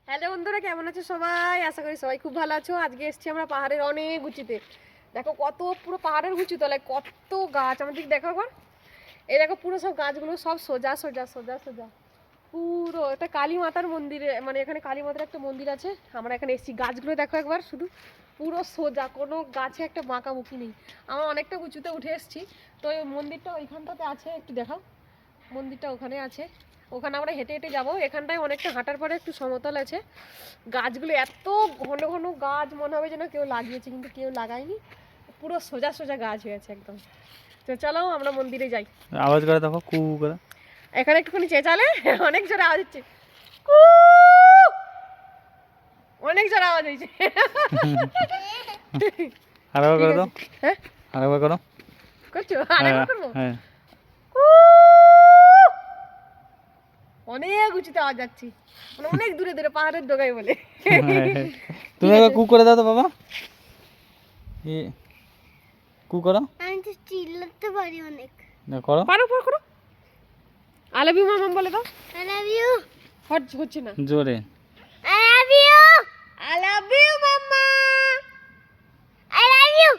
Hello বন্ধুরা, কেমন আছো সবাই? আশা করি সবাই খুব ভালো আছো। আজকে এসেছি আমরা পাহাড়ের অনেক উঁচুতে। দেখো কত পুরো পাহাড়ের উঁচু তলায় কত গাছ। আমার দিকে দেখো একবার। এই দেখো পুরো সব গাছগুলো সব সোজা সোজা সোজা সোজা। পুরো এটা কালী মাতার মন্দিরে, মানে এখানে কালী মাতার একটা মন্দির আছে। আমরা এখানে এসেছি, গাছগুলো দেখো একবার শুধু পুরো সোজা, কোনো গাছে একটা বাঁকাবুকি নেই। আমরা অনেকটা উঁচুতে উঠে এসেছি। তো এই মন্দিরটা ওইখানটাতে আছে, একটু দেখাও। মন্দিরটা ওখানে আছে, ওখানে আমরা হেঁটে হেঁটে যাবো। এখানটায় অনেকটা হাঁটার পরে একটু সমতল আছে। গাছগুলো এত ঘন ঘন গাছ, মনে হবে যেন কেউ লাগিয়েছে, কিন্তু কেউ লাগায়নি। পুরো সোজা সোজা গাছ হয়েছে একদম। তো চলো আমরা মন্দিরে যাই। আওয়াজ করে দেখো, কু করে। এখানে একটুখানি চেঁচালে অনেক জোরে আওয়াজ হচ্ছে। কু, অনেক জোরে আওয়াজ হয়েছে। আরেকবার করে দাও। হ্যাঁ, আরেকবার করো। করছো? আরেকবার করবো? হ্যাঁ। কু, অনেক উঁচুতে আওয়াজ যাচ্ছি, মানে অনেক দূরে দূরে পাহাড়ের ডগায় বলে। তুমি একবার কু করে দাও তো বাবা। কু করো। আমি তো চিল্লাতে পারি অনেক। করো। পারো পারো করো। আই লাভ ইউ মামাম বলে দাও। I love you. হচ্ছে না। জোরে। I love you. I love you mamma. I love you.